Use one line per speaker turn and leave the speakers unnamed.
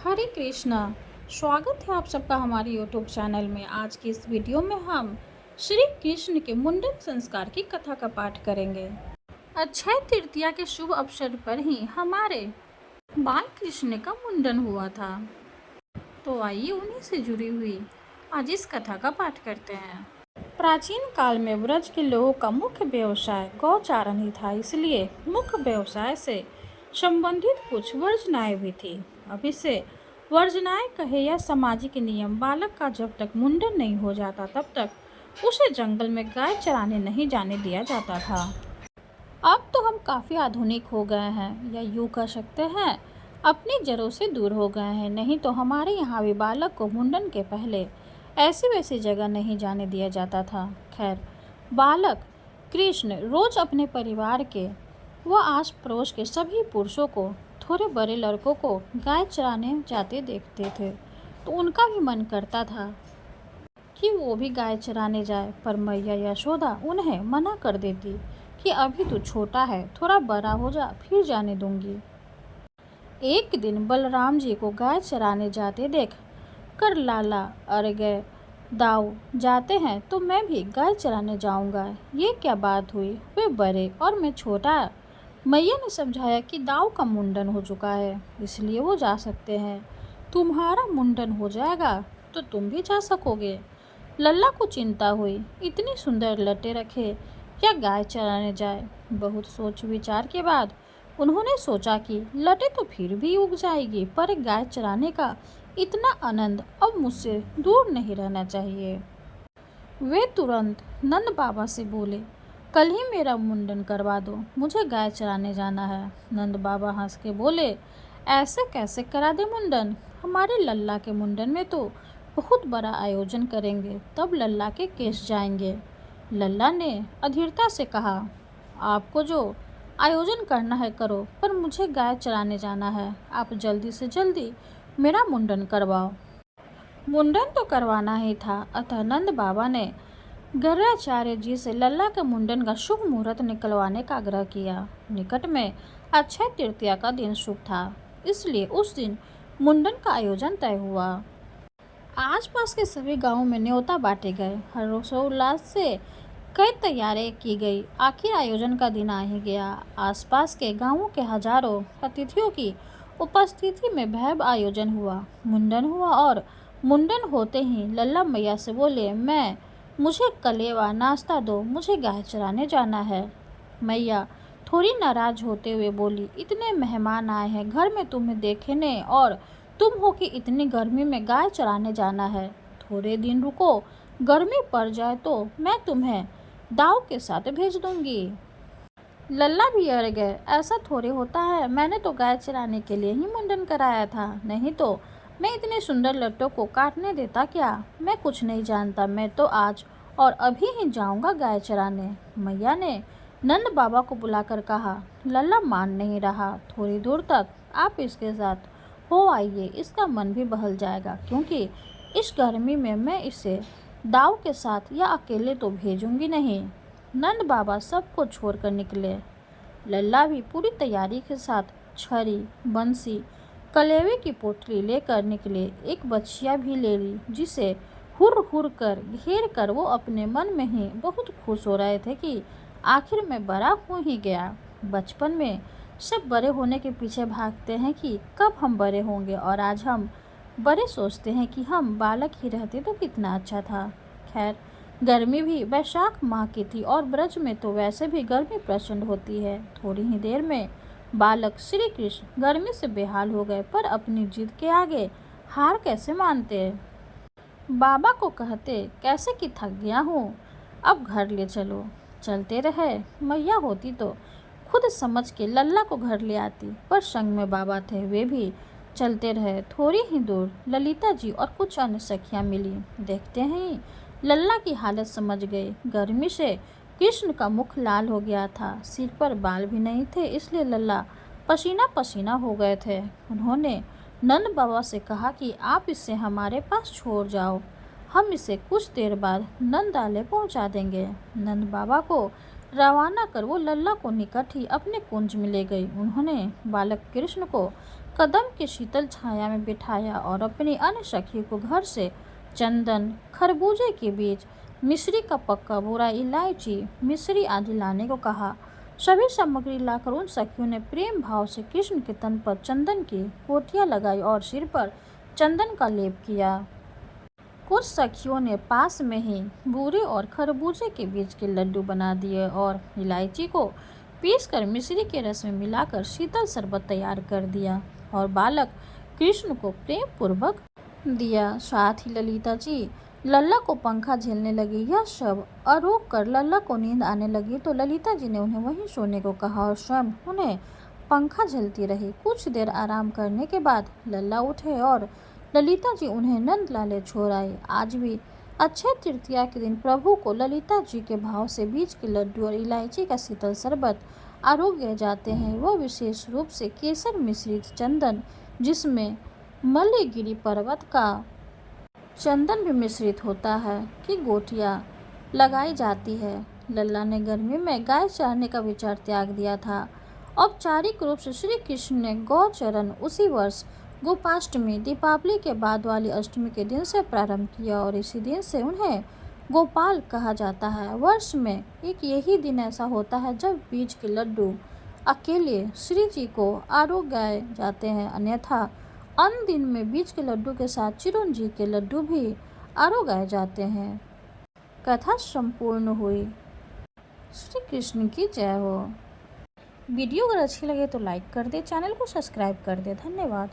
हरे कृष्णा। स्वागत है आप सबका हमारे यूट्यूब चैनल में। आज की इस वीडियो में हम श्री कृष्ण के मुंडन संस्कार की कथा का पाठ करेंगे। अक्षय तृतीया के शुभ अवसर पर ही हमारे बाल कृष्ण का मुंडन हुआ था। तो आइए उन्हीं से जुड़ी हुई आज इस कथा का पाठ करते हैं। प्राचीन काल में ब्रज के लोगों का मुख्य व्यवसाय गौचारण ही था, इसलिए मुख्य व्यवसाय से संबंधित कुछ वर्जनाएं भी थी। अब इसे वर्जनाएं कहे या सामाजिक नियम, बालक का जब तक मुंडन नहीं हो जाता तब तक उसे जंगल में गाय चराने नहीं जाने दिया जाता था। अब तो हम काफ़ी आधुनिक हो गए हैं, या यूँ कह सकते हैं अपनी जड़ों से दूर हो गए हैं। नहीं तो हमारे यहाँ भी बालक को मुंडन के पहले ऐसी वैसी जगह नहीं जाने दिया जाता था। खैर, बालक कृष्ण रोज अपने परिवार के व आस पड़ोस के सभी पुरुषों को, थोड़े बड़े लड़कों को गाय चराने जाते देखते थे, तो उनका भी मन करता था कि वो भी गाय चराने जाए। पर मैया यशोदा उन्हें मना कर देती कि अभी तो छोटा है, थोड़ा बड़ा हो जा फिर जाने दूंगी। एक दिन बलराम जी को गाय चराने जाते देख कर लाला अरे गए, दाऊ जाते हैं तो मैं भी गाय चराने जाऊंगा। ये क्या बात हुई, वे बड़े और मैं छोटा। मैया ने समझाया कि दाऊ का मुंडन हो चुका है, इसलिए वो जा सकते हैं। तुम्हारा मुंडन हो जाएगा तो तुम भी जा सकोगे। लल्ला को चिंता हुई, इतनी सुंदर लटे रखे क्या गाय चराने जाए। बहुत सोच विचार के बाद उन्होंने सोचा कि लटे तो फिर भी उग जाएगी, पर गाय चराने का इतना आनंद अब मुझसे दूर नहीं रहना चाहिए। वे तुरंत नंद बाबा से बोले, कल ही मेरा मुंडन करवा दो, मुझे गाय चराने जाना है। नंद बाबा हंस के बोले, ऐसे कैसे करा दे मुंडन, हमारे लल्ला के मुंडन में तो बहुत बड़ा आयोजन करेंगे, तब लल्ला के केश जाएंगे। लल्ला ने अधीरता से कहा, आपको जो आयोजन करना है करो, पर मुझे गाय चराने जाना है। आप जल्दी से जल्दी मेरा मुंडन करवाओ। मुंडन तो करवाना ही था, अतः नंद बाबा ने गर्गाचार्य जी से लल्ला के मुंडन का शुभ मुहूर्त निकलवाने का आग्रह किया। निकट में अक्षय तृतीया का दिन शुभ था, इसलिए उस दिन मुंडन का आयोजन तय हुआ। आसपास के सभी गांवों में न्योता बांटे गए, हर्षोल्लास से कई तैयारियां की गई। आखिर आयोजन का दिन आ ही गया। आसपास के गांवों के हजारों अतिथियों की उपस्थिति में भव्य आयोजन हुआ। मुंडन हुआ और मुंडन होते ही लल्ला मैया से बोले, मुझे कलेवा नाश्ता दो, मुझे गाय चराने जाना है। मैया थोड़ी नाराज होते हुए बोली, इतने मेहमान आए हैं घर में तुम्हें देखने, और तुम हो कि इतनी गर्मी में गाय चराने जाना है। थोड़े दिन रुको, गर्मी पड़ जाए तो मैं तुम्हें दाऊ के साथ भेज दूंगी। लल्ला भी अड़ गए, ऐसा थोड़े होता है, मैंने तो गाय चराने के लिए ही मुंडन कराया था, नहीं तो मैं इतने सुंदर लट्टों को काटने देता क्या। मैं कुछ नहीं जानता, मैं तो आज और अभी ही जाऊंगा गाय चराने। मैया ने नंद बाबा को बुलाकर कहा। लल्ला मान नहीं रहा, थोड़ी दूर तक आप इसके साथ हो आइए, इसका मन भी बहल जाएगा, क्योंकि इस गर्मी में मैं इसे दाऊ के साथ या अकेले तो भेजूंगी नहीं। नंद बाबा सबको छोड़कर निकले। लल्ला भी पूरी तैयारी के साथ छड़ी, बंसी, कलेवे की पोटली लेकर निकले। एक बच्चिया भी ले ली, जिसे हुर हुर कर घेर कर वो अपने मन में ही बहुत खुश हो रहे थे कि आखिर में बड़ा हो ही गया। बचपन में सब बड़े होने के पीछे भागते हैं कि कब हम बड़े होंगे, और आज हम बड़े सोचते हैं कि हम बालक ही रहते तो कितना अच्छा था। खैर, गर्मी भी वैशाख माह की थी, और ब्रज में तो वैसे भी गर्मी प्रचंड होती है। थोड़ी ही देर में बालक श्री कृष्ण गर्मी से बेहाल हो गए, पर अपनी जिद के आगे हार कैसे मानते। बाबा को कहते, कैसे कि थक गया हूँ, अब घर ले चलो। चलते रहे। मैया होती तो खुद समझ के लल्ला को घर ले आती, पर संग में बाबा थे, वे भी चलते रहे। थोड़ी ही दूर ललिता जी और कुछ अन्य सखियाँ मिली। देखते ही लल्ला की हालत समझ गए। गर्मी से कृष्ण का मुख लाल हो गया था, सिर पर बाल भी नहीं थे, इसलिए लल्ला पसीना पसीना हो गए थे। उन्होंने नंद बाबा से कहा कि आप इसे हमारे पास छोड़ जाओ, हम इसे कुछ देर बाद नंदालय पहुंचा देंगे। नंद बाबा को रवाना कर वो लल्ला को निकट ही अपने कुंज में ले गई। उन्होंने बालक कृष्ण को कदम की शीतल छाया में बिठाया और अपनी अन्य सखी को घर से चंदन, खरबूजे के बीज, मिश्री का पक्का बोरा, इलायची, मिश्री आदि लाने को कहा। सभी सामग्री लाकर उन सखियों ने प्रेम भाव से कृष्ण के तन पर चंदन की कोटियां लगाई और सिर पर चंदन का लेप किया। कुछ सखियों ने पास में ही बूरे और खरबूजे के बीज के लड्डू बना दिए और इलायची को पीसकर मिश्री के रस में मिलाकर शीतल शरबत तैयार कर दिया और बालक कृष्ण को प्रेम पूर्वक दिया। साथ ही ललिता जी लल्ला को पंखा झेलने लगी। यह सब अरोक कर लल्ला को नींद आने लगी तो ललिता जी ने उन्हें वहीं सोने को कहा और स्वयं उन्हें पंखा झेलती रही। कुछ देर आराम करने के बाद लल्ला उठे और ललिता जी उन्हें नंद लाले छोड़ आए। आज भी अक्षय तृतीया के दिन प्रभु को ललिता जी के भाव से बीज के लड्डू और इलायची का शीतल शरबत आरोग्य जाते हैं। वह विशेष रूप से केसर मिश्रित चंदन, जिसमें मल्लगिरी पर्वत का चंदन भी मिश्रित होता है, की गोटियां लगाई जाती है। लल्ला ने गर्मी में गाय चराने का विचार त्याग दिया था। औपचारिक रूप से श्री कृष्ण ने गौचरण उसी वर्ष गोपाष्टमी, दीपावली के बाद वाली अष्टमी के दिन से प्रारंभ किया और इसी दिन से उन्हें गोपाल कहा जाता है। वर्ष में एक यही दिन ऐसा होता है जब बीज के लड्डू अकेले श्री जी को आरोग्य जाते हैं, अन्यथा अन्य दिन में बीज के लड्डू के साथ चिरंजी के लड्डू भी आरोग्य जाते हैं। कथा संपूर्ण हुई। श्री कृष्ण की जय हो। वीडियो अगर अच्छी लगे तो लाइक कर दे, चैनल को सब्सक्राइब कर दे। धन्यवाद।